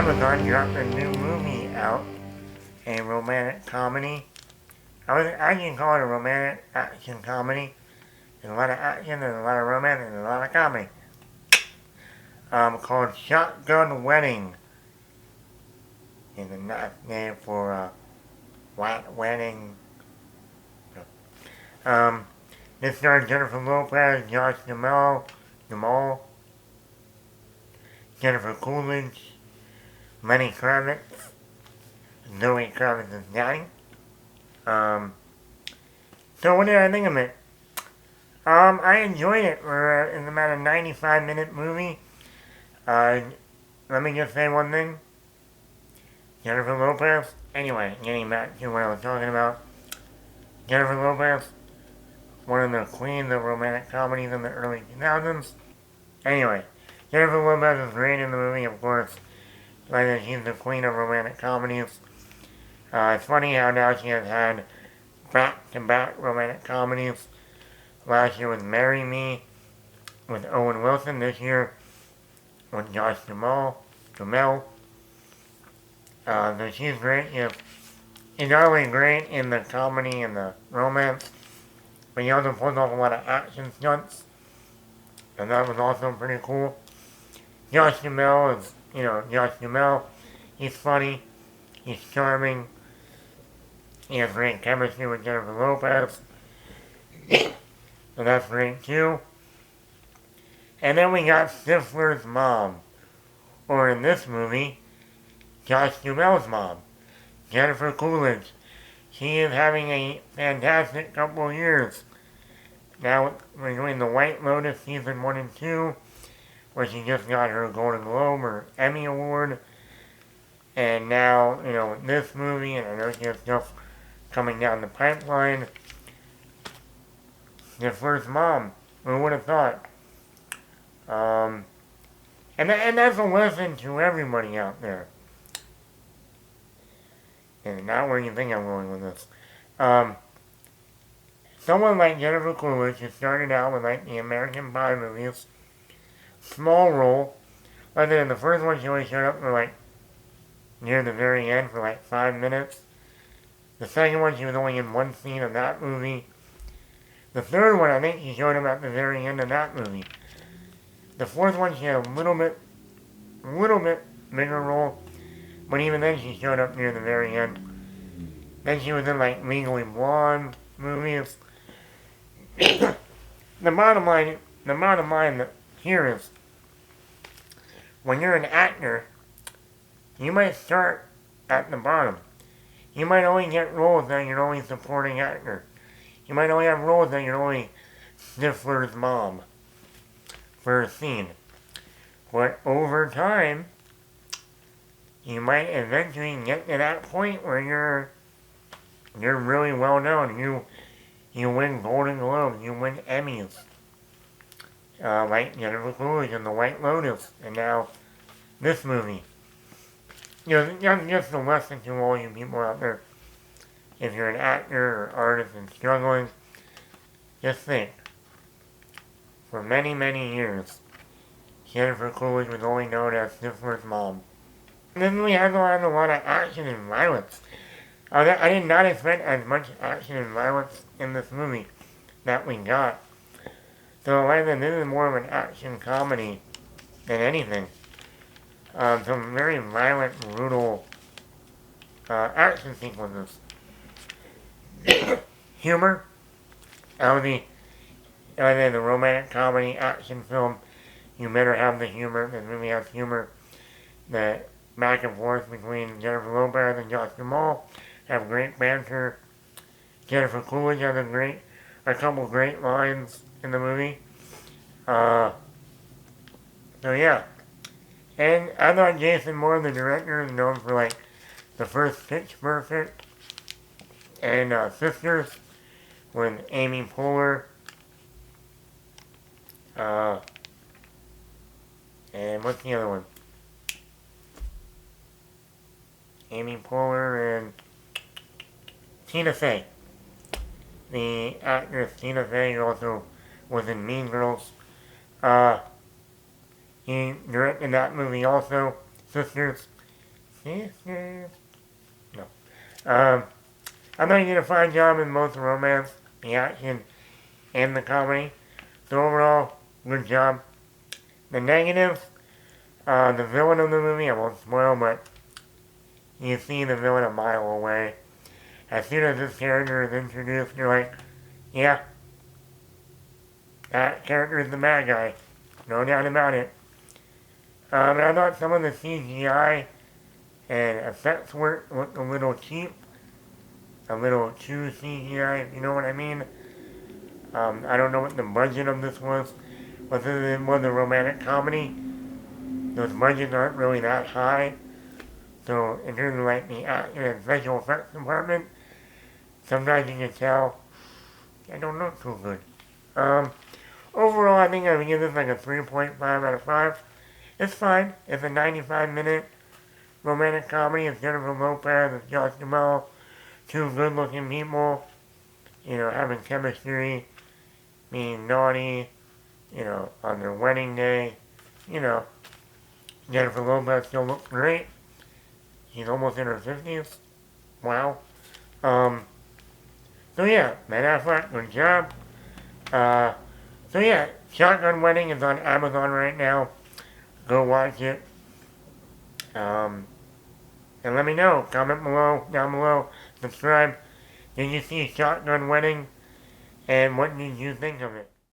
Amazon dropped a new movie out, a romantic comedy. I can call it a romantic action comedy. There's a lot of action, there's a lot of romance, and a lot of comedy. Called Shotgun Wedding. Is the name for white wedding. Um, this stars Jennifer Lopez, Josh Jamal, Jennifer Coolidge, Lenny Kravitz, Zoe Kravitz's daddy. So what did I think of it? I enjoyed it. It's about a 95-minute movie. Let me just say one thing. Jennifer Lopez. Anyway, getting back to what I was talking about. Jennifer Lopez, one of the queens of romantic comedies in the early 2000s. Anyway, Jennifer Lopez is great in the movie, of course. Like she's the queen of romantic comedies. It's funny how now she has had back-to-back romantic comedies. Last year was Marry Me with Owen Wilson. This year with Josh Jamal. So she's great. She's not only great in the comedy and the romance, but she also pulls off a lot of action stunts. And that was also pretty cool. Josh Jamal is, Josh Jamal. He's funny. He's charming. He has great chemistry with Jennifer Lopez. So that's great too. And then we got Stifler's mom. Or in this movie, Josh Jamal's mom. Jennifer Coolidge. She is having a fantastic couple of years. Now we're doing The White Lotus season 1 and 2, where she just got her Golden Globe or Emmy Award. And now, this movie, and I know she has stuff coming down the pipeline. The first mom. Who would have thought? And that's a lesson to everybody out there. And not where you think I'm going with this. Someone like Jennifer Coolidge, who started out with the American Pie movies, small role. Other than the first one, she only showed up for near the very end for 5 minutes. The second one, she was only in one scene of that movie. The third one, I think she showed up at the very end of that movie. The fourth one, she had a little bit bigger role, but even then she showed up near the very end. Then she was in Legally Blonde movies. The bottom line here is, when you're an actor, you might start at the bottom. You might only get roles that you're only supporting actor. You might only have roles that you're only Stifler's mom for a scene. But over time, you might eventually get to that point where you're really well known. You win Golden Globes, you win Emmys. Like Jennifer Coolidge in The White Lotus, and now this movie. Just a lesson to all you people out there. If you're an actor or artist and struggling, just think. For many, many years, Jennifer Coolidge was only known as Stifler's mom. This movie has a lot of action and violence. I did not expect as much action and violence in this movie that we got. So this is more of an action comedy than anything. Some very violent, brutal action sequences. Humor. The romantic comedy action film, you better have the humor. This movie has humor. The back and forth between Jennifer Lopez and Josh Jamal have great banter. Jennifer Coolidge has a couple great lines in the movie. So yeah. And I thought Jason Moore, the director, is known for the first Pitch Perfect and Sisters with Amy Poehler. And what's the other one? Amy Poehler and Tina Fey. The actress Tina Fey also was in Mean Girls. He directed that movie also, Sisters. sisters. No. I thought you did a fine job in both the romance, the action, and the comedy. So overall, good job. The negatives, the villain of the movie, I won't spoil, but you see the villain a mile away. As soon as this character is introduced, you're like, yeah, that character is the bad guy. No doubt about it. I thought some of the CGI and effects work looked a little cheap. A little too CGI, if you know what I mean. I don't know what the budget of this was. Whether it was a romantic comedy, those budgets aren't really that high. So in terms of like the acting and special effects department, sometimes you can tell I don't look so good. Overall, I think I would give this like a 3.5 out of 5. It's fine. It's a 95-minute romantic comedy. It's Jennifer Lopez, it's Josh Duhamel, two good-looking people, having chemistry, being naughty, on their wedding day. Jennifer Lopez still looks great. She's almost in her 50s. Wow. So yeah, Ben Affleck, good job. So yeah, Shotgun Wedding is on Amazon right now. Go watch it. And let me know. Comment below, down below. Subscribe. Did you see Shotgun Wedding? And what did you think of it?